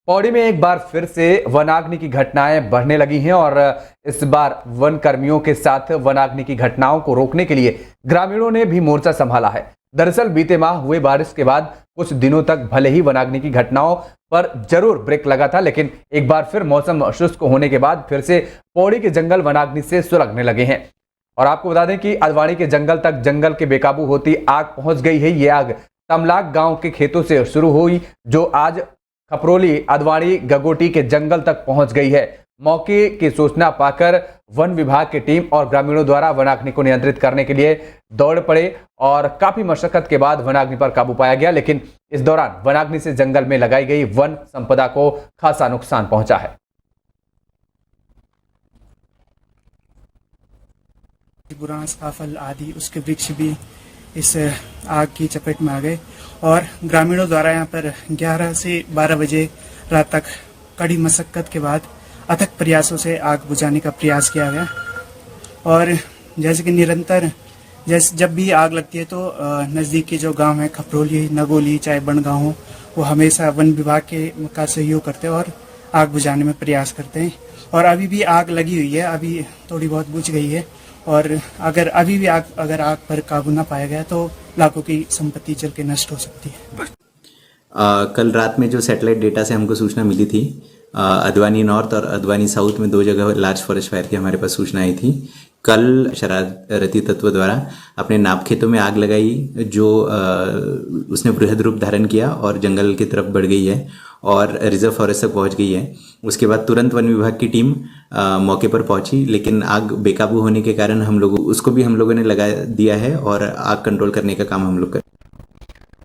पौड़ी में एक बार फिर से वनाग्नि की घटनाएं बढ़ने लगी हैं और इस बार वन कर्मियों के साथ वनाग्नि की घटनाओं को रोकने के लिए ग्रामीणों ने भी मोर्चा संभाला है। दरअसल बीते माह हुए बारिश के बाद कुछ दिनों तक भले ही वनाग्नि की घटनाओं पर जरूर ब्रेक लगा था, लेकिन एक बार फिर मौसम शुष्क होने के बाद फिर से पौड़ी के जंगल वनाग्नि से सुलगने लगे हैं। और आपको बता दें कि अदवानी के जंगल तक जंगल के बेकाबू होती आग पहुंच गई है। ये आग तमलाक गांव के खेतों से शुरू हुई, जो आज खपरोली अदवानी गगोटी के जंगल तक पहुंच गई है। मौके की सूचना पाकर वन विभाग की टीम और ग्रामीणों द्वारा वनाग्नि को नियंत्रित करने के लिए दौड़ पड़े और काफी मशक्कत के बाद वनाग्नि पर काबू पाया गया, लेकिन इस दौरान वनाग्नि से जंगल में लगाई गई वन संपदा को खासा नुकसान पहुंचा है। बुरांस, आफल आदि उसके वृक्ष भी इस आग की चपेट में आ गए और ग्रामीणों द्वारा यहाँ पर 11 से 12 बजे रात तक कड़ी मशक्कत के बाद अथक प्रयासों से आग बुझाने का प्रयास किया गया। और जैसे कि निरंतर जब भी आग लगती है तो नज़दीकी जो गांव है खपरोली, नगोली, चाहे बनगांव हो, वो हमेशा वन विभाग का सहयोग करते हैं और आग बुझाने में प्रयास करते हैं। और अभी भी आग लगी हुई है, अभी थोड़ी बहुत बुझ गई है और अगर अभी भी आग पर काबू ना पाया गया तो लाखों की संपत्ति जल के नष्ट हो सकती है। कल रात में जो सैटेलाइट डेटा से हमको सूचना मिली थी, अदवानी नॉर्थ और अदवानी साउथ में 2 जगह लार्ज फॉरेस्ट फायर की हमारे पास सूचना आई थी। कल शरारती तत्व द्वारा अपने नाप खेतों में आग लगाई, जो उसने बृहद रूप धारण किया और जंगल की तरफ बढ़ गई है और रिजर्व फॉरेस्ट तक पहुंच गई है। उसके बाद तुरंत वन विभाग की टीम मौके पर पहुंची, लेकिन आग बेकाबू होने के कारण हम लोगों ने लगा दिया है और आग कंट्रोल करने का काम हम लोग कर।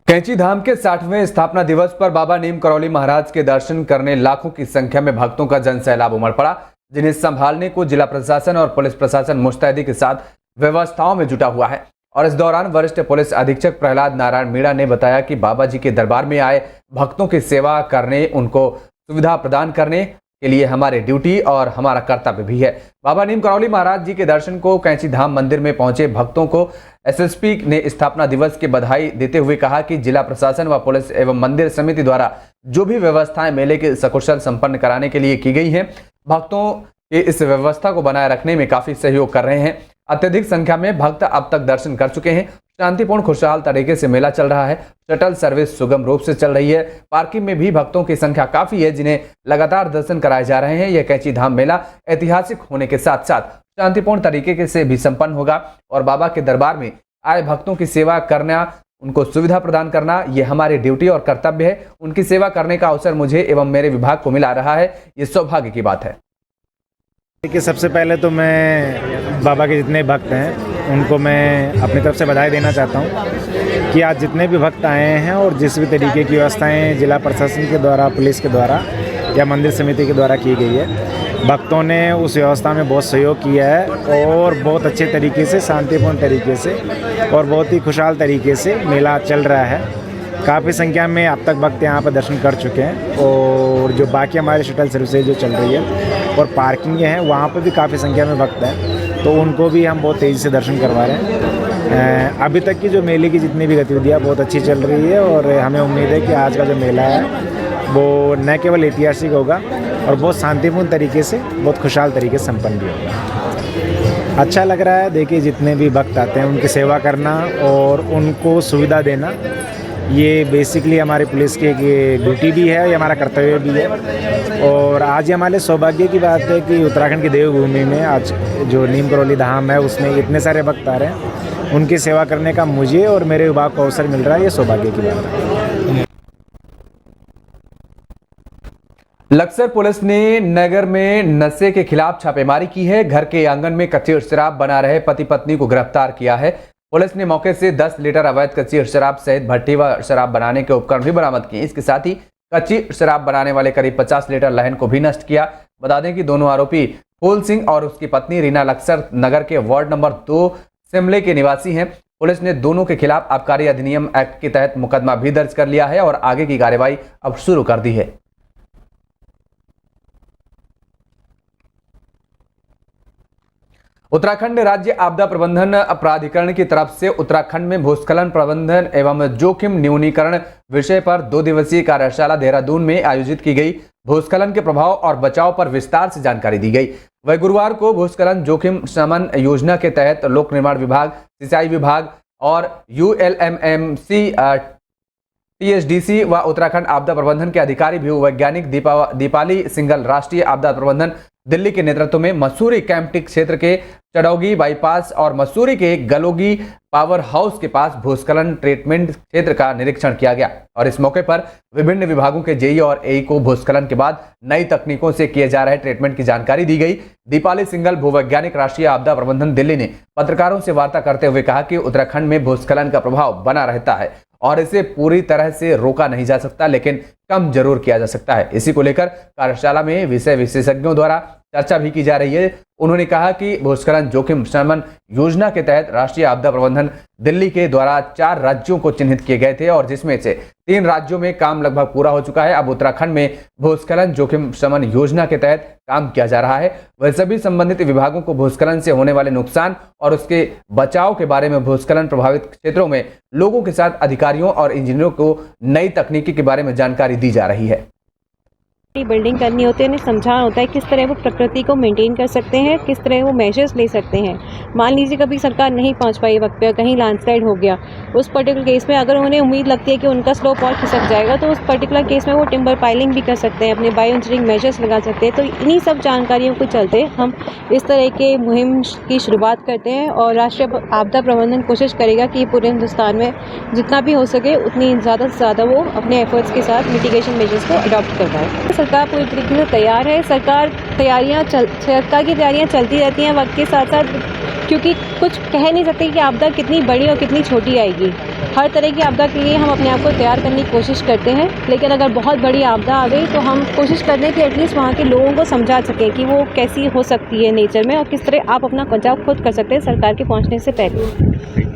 कैंची धाम के 60वें स्थापना दिवस पर बाबा नीम करौली महाराज के दर्शन करने लाखों की संख्या में भक्तों का जनसैलाब उमड़ पड़ा, जिन्हें संभालने को जिला प्रशासन और पुलिस प्रशासन मुस्तैदी के साथ व्यवस्थाओं में जुटा हुआ है। और इस दौरान वरिष्ठ पुलिस अधीक्षक प्रहलाद नारायण मीणा ने बताया कि बाबा जी के दरबार में आए भक्तों की सेवा करने, उनको सुविधा प्रदान करने के लिए हमारी ड्यूटी और हमारा कर्तव्य भी है। बाबा नीम करौली महाराज जी के दर्शन को कैंची धाम मंदिर में पहुंचे भक्तों को एसएसपी ने स्थापना दिवस की बधाई देते हुए कहा कि जिला प्रशासन व पुलिस एवं मंदिर समिति द्वारा जो भी व्यवस्थाएं मेले के सकुशल संपन्न कराने के लिए की गई हैं, भक्तों के इस व्यवस्था को बनाए रखने में काफी सहयोग कर रहे हैं। अत्यधिक संख्या में भक्त अब तक दर्शन कर चुके हैं। शांतिपूर्ण खुशहाल तरीके से मेला चल रहा है। शटल सर्विस सुगम रूप से चल रही है। पार्किंग में भी भक्तों की संख्या काफी है, जिन्हें लगातार दर्शन कराए जा रहे हैं। यह कैंची धाम मेला ऐतिहासिक होने के साथ साथ शांतिपूर्ण तरीके से भी संपन्न होगा और बाबा के दरबार में आए भक्तों की सेवा करना, उनको सुविधा प्रदान करना, ये हमारी ड्यूटी और कर्तव्य है। उनकी सेवा करने का अवसर मुझे एवं मेरे विभाग को मिला रहा है, ये सौभाग्य की बात है। देखिए, सबसे पहले तो मैं बाबा के जितने भक्त हैं उनको मैं अपनी तरफ से बधाई देना चाहता हूं कि आज जितने भी भक्त आए हैं और जिस भी तरीके की व्यवस्थाएं जिला प्रशासन के द्वारा, पुलिस के द्वारा या मंदिर समिति के द्वारा की गई है, भक्तों ने उस व्यवस्था में बहुत सहयोग किया है और बहुत अच्छे तरीके से, शांतिपूर्ण तरीके से और बहुत ही खुशहाल तरीके से मेला चल रहा है। काफ़ी संख्या में अब तक भक्त यहाँ पर दर्शन कर चुके हैं और जो बाकी हमारी शटल सर्विसेज जो चल रही है और पार्किंग हैं, वहाँ पर भी काफ़ी संख्या में भक्त हैं, तो उनको भी हम बहुत तेज़ी से दर्शन करवा रहे हैं। अभी तक की जो मेले की जितनी भी गतिविधियाँ बहुत अच्छी चल रही है और हमें उम्मीद है कि आज का जो मेला है वो न केवल ऐतिहासिक होगा और बहुत शांतिपूर्ण तरीके से, बहुत खुशहाल तरीके से संपन्न भी होगा। अच्छा लग रहा है। देखिए, जितने भी भक्त आते हैं उनकी सेवा करना और उनको सुविधा देना, ये बेसिकली हमारी पुलिस की ड्यूटी भी है, ये हमारा कर्तव्य भी है। और आज ये हमारे सौभाग्य की बात है कि उत्तराखंड की देवभूमि में आज जो नीम करौली धाम है उसमें इतने सारे भक्त आ रहे हैं, उनकी सेवा करने का मुझे और मेरे विभाग को अवसर मिल रहा है, ये सौभाग्य की बात है। लक्सर पुलिस ने नगर में नशे के खिलाफ छापेमारी की है। घर के आंगन में कच्ची शराब बना रहे पति पत्नी को गिरफ्तार किया है। पुलिस ने मौके से 10 लीटर अवैध कच्ची शराब सहित भट्टी व शराब बनाने के उपकरण भी बरामद किए। इसके साथ ही कच्ची शराब बनाने वाले करीब 50 लीटर लहन को भी नष्ट किया। बता दें कि दोनों आरोपी फूल सिंह और उसकी पत्नी रीना लक्सर नगर के वार्ड नंबर 2 सिमले के निवासी हैं। पुलिस ने दोनों के खिलाफ आबकारी अधिनियम एक्ट के तहत मुकदमा भी दर्ज कर लिया है और आगे की कार्रवाई अब शुरू कर दी है। उत्तराखंड राज्य आपदा प्रबंधन प्राधिकरण की तरफ से उत्तराखंड में भूस्खलन प्रबंधन एवं जोखिम न्यूनीकरण विषय पर 2 दिवसीय कार्यशाला देहरादून में आयोजित की गई। भूस्खलन के प्रभाव और बचाव पर विस्तार से जानकारी दी गई। वह गुरुवार को भूस्खलन जोखिम शमन योजना के तहत लोक निर्माण विभाग, सिंचाई विभाग और ULMMC, TSDC व उत्तराखंड आपदा प्रबंधन के अधिकारी भी वैज्ञानिक दीपाली सिंगल राष्ट्रीय आपदा प्रबंधन दिल्ली के नेतृत्व में मसूरी कैंपटी क्षेत्र के चडौगी बाईपास और मसूरी के गलोगी पावर हाउस के पास भूस्खलन ट्रीटमेंट क्षेत्र का निरीक्षण किया गया और इस मौके पर विभिन्न विभागों के जेई और एई को भूस्खलन के बाद नई तकनीकों से किए जा रहे ट्रीटमेंट की जानकारी दी गई। दीपाली सिंगल भूवैज्ञानिक राष्ट्रीय आपदा प्रबंधन दिल्ली ने पत्रकारों से वार्ता करते हुए कहा कि उत्तराखंड में भूस्खलन का प्रभाव बना रहता है और इसे पूरी तरह से रोका नहीं जा सकता, लेकिन कम जरूर किया जा सकता है। इसी को लेकर कार्यशाला में विषय विशेषज्ञों द्वारा चर्चा भी की जा रही है। उन्होंने कहा कि भूस्खलन जोखिम शमन योजना के तहत राष्ट्रीय आपदा प्रबंधन दिल्ली के द्वारा 4 राज्यों को चिन्हित किए गए थे और जिसमें से 3 राज्यों में काम लगभग पूरा हो चुका है। अब उत्तराखंड में भूस्खलन जोखिम शमन योजना के तहत काम किया जा रहा है। वह सभी संबंधित विभागों को भूस्खलन से होने वाले नुकसान और उसके बचाव के बारे में भूस्खलन प्रभावित क्षेत्रों में लोगों के साथ अधिकारियों और इंजीनियरों को नई तकनीकी के बारे में जानकारी दी जा रही है। बिल्डिंग करनी होती है, उन्हें समझाना होता है किस तरह वो प्रकृति को मेंटेन कर सकते हैं, किस तरह वो मेजर्स ले सकते हैं। मान लीजिए कभी सरकार नहीं पहुंच पाई वक्त पे, कहीं लैंडस्लाइड हो गया, उस पर्टिकुलर केस में अगर उन्हें उम्मीद लगती है कि उनका स्लोप और खिसक जाएगा तो उस पर्टिकुलर केस में वो टिम्बर पाइलिंग भी कर सकते हैं, अपने बायो इंजीनियरिंग मेजर्स लगा सकते हैं। तो इन्हीं सब जानकारियों को चलते हम इस तरह के मुहिम की शुरुआत करते हैं और राष्ट्रीय आपदा प्रबंधन कोशिश करेगा कि पूरे हिंदुस्तान में जितना भी हो सके उतनी ज़्यादा से ज़्यादा वो अपने एफर्ट्स के साथ मिटिगेशन मेजर्स को अडॉप्ट कर पाए। सरकार पूरी तरीके से तैयार है। सरकार की तैयारियां चलती रहती हैं वक्त के साथ साथ, क्योंकि कुछ कह नहीं सकते कि आपदा कितनी बड़ी और कितनी छोटी आएगी। हर तरह की आपदा के लिए हम अपने आप को तैयार करने की कोशिश करते हैं, लेकिन अगर बहुत बड़ी आपदा आ गई तो हम कोशिश करते हैं कि एटलीस्ट वहाँ के लोगों को समझा सकें कि वो कैसी हो सकती है नेचर में और किस तरह आप अपना बचाव खुद कर सकते हैं सरकार के पहुँचने से पहले।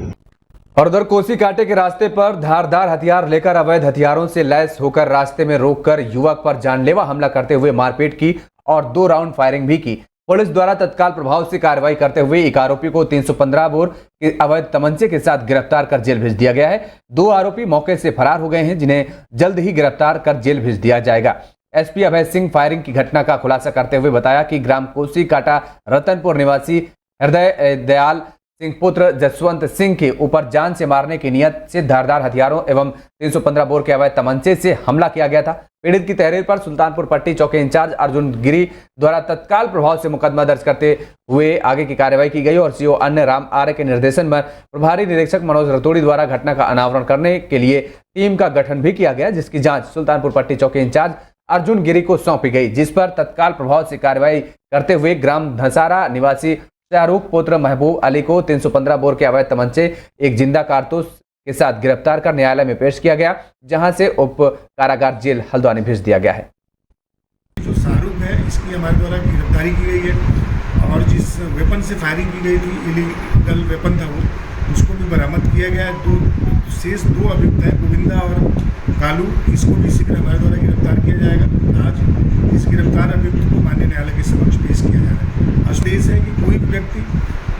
और उधर कोसी कांटे के रास्ते पर धारदार हथियार लेकर अवैध हथियारों से लैस होकर रास्ते में रोककर युवक पर जानलेवा हमला करते हुए मारपीट की और 2 राउंड फायरिंग भी की। पुलिस द्वारा तत्काल प्रभाव से कार्रवाई करते हुए एक आरोपी को 315 बोर के अवैध तमंचे के साथ गिरफ्तार कर जेल भेज दिया गया है। 2 आरोपी मौके से फरार हो गए हैं, जिन्हें जल्द ही गिरफ्तार कर जेल भेज दिया जाएगा। एसपी अभय सिंह फायरिंग की घटना का खुलासा करते हुए बताया कि ग्राम कोसी कांटा रतनपुर निवासी हृदय दयाल सिंह पुत्र जसवंत सिंह के ऊपर जान से मारने की नियत से धारदार हथियारों एवं 315 बोर के अवैध तमंचे से हमला किया गया था। पीड़ित की तहरीर पर सुल्तानपुर पट्टी चौकी इंचार्ज अर्जुन गिरी द्वारा तत्काल प्रभाव से मुकदमा दर्ज करते हुए आगे की कार्रवाई की गई और सीओ अन्य राम आर्य के निर्देशन पर प्रभारी निरीक्षक मनोज रतोड़ी द्वारा घटना का अनावरण करने के लिए टीम का गठन भी किया गया, जिसकी जाँच सुल्तानपुर पट्टी चौकी इंचार्ज अर्जुन गिरी को सौंपी गई, जिस पर तत्काल प्रभाव से कार्रवाई करते हुए ग्राम धसारा निवासी शाहरुख पुत्र महबूब अली को 315 बोर के अवैध तमंचे, एक जिंदा कारतूस के साथ गिरफ्तार कर न्यायालय में पेश किया गया, जहां से उप कारागार जेल हल्द्वानी भेज दिया गया है। जो शाहरुख है इसकी हमारे द्वारा गिरफ्तारी की गई है और जिस वेपन से फायरिंग की गई थी, इलीगल वेपन था वो, उसको भी बरामद किया गया है। शेष 2 अभियुक्त हैं, गोविंदा और कालू, इसको भी शीघ्र हमारे द्वारा गिरफ्तार किया जाएगा। आज इस गिरफ्तार अभियुक्त को माननीय न्यायालय के समक्ष पेश किया जा रहा है। आदेश है कि कोई भी व्यक्ति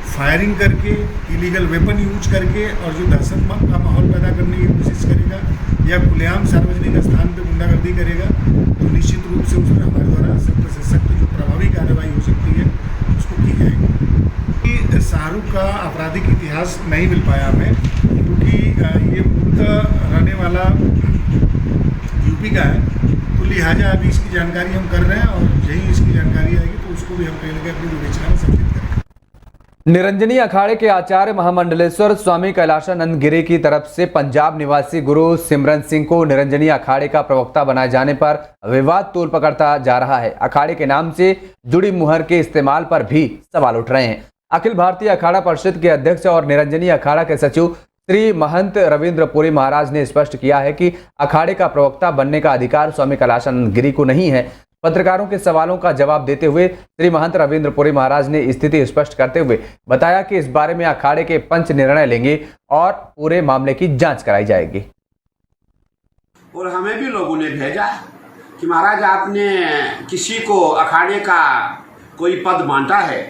फायरिंग करके, इलीगल वेपन यूज करके और जो दहशतमंद का माहौल पैदा करने की कोशिश करेगा या खुलेआम सार्वजनिक स्थान पर गुंडागर्दी करेगा तो निश्चित रूप से उस पर हमारे द्वारा सख्त से सख्त जो प्रभावी कार्रवाई हो सकती है उसको की जाएगी। शाहरुख का आपराधिक इतिहास नहीं मिल पाया हमें, क्योंकि ये मूलतः रहने वाला यूपी का है, तो लिहाजा अभी इसकी जानकारी हम कर रहे हैं और यही इसकी जानकारी आएगी तो उसको भी हम कहीं ना कहीं अपनी विवेचना में सम्मिलित करेंगे। निरंजनी अखाड़े के आचार्य महामंडलेश्वर स्वामी कैलाशानंद गिरी की तरफ से पंजाब निवासी गुरु सिमरन सिंह को निरंजनी अखाड़े का प्रवक्ता बनाए जाने पर विवाद तूल पकड़ता जा रहा है। अखाड़े के नाम से जुड़ी मुहर के इस्तेमाल पर भी सवाल उठ रहे हैं। अखिल भारतीय अखाड़ा परिषद के अध्यक्ष और निरंजनी अखाड़ा के सचिव श्री महंत रविंद्र पुरी महाराज ने स्पष्ट किया है कि अखाड़े का प्रवक्ता बनने का अधिकार स्वामी कैलाशानंद गिरी को नहीं है। पत्रकारों के सवालों का जवाब देते हुए श्री महंत रविंद्र पुरी महाराज ने स्थिति स्पष्ट करते हुए बताया कि इस बारे में अखाड़े के पंच निर्णय लेंगे और पूरे मामले की जांच कराई जाएगी। और हमें भी लोगों ने भेजा कि महाराज आपने किसी को अखाड़े का कोई पद बांटा है,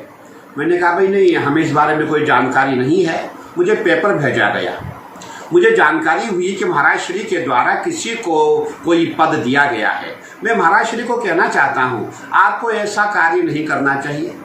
मैंने कहा भाई नहीं, हमें इस बारे में कोई जानकारी नहीं है। मुझे पेपर भेजा गया, मुझे जानकारी हुई कि महाराज श्री के द्वारा किसी को कोई पद दिया गया है। मैं महाराज श्री को कहना चाहता हूँ, आपको ऐसा कार्य नहीं करना चाहिए।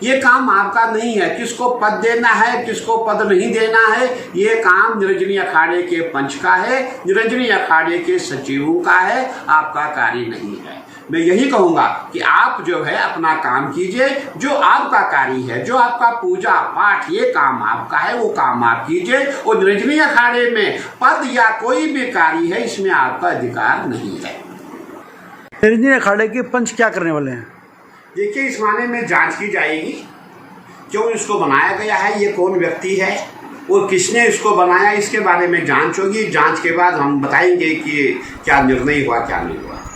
ये काम आपका नहीं है, किसको पद देना है किसको पद नहीं देना है, ये काम निरंजनी अखाड़े के पंच का है, निरंजनी अखाड़े के सचिवों का है, आपका कार्य नहीं है। मैं यही कहूँगा कि आप जो है अपना काम कीजिए, जो आपका कार्य है, जो आपका पूजा पाठ ये काम आपका है, वो काम आप कीजिए। और निरंजनी अखाड़े में पद या कोई भी कार्य है, इसमें आपका अधिकार नहीं है। निरंजनी अखाड़े के पंच क्या करने वाले हैं? देखिए, इस मामले में जांच की जाएगी, क्यों इसको बनाया गया है, ये कौन व्यक्ति है और किसने इसको बनाया, इसके बारे में जांच होगी। जांच के बाद हम बताएंगे कि क्या निर्णय हुआ क्या नहीं हुआ।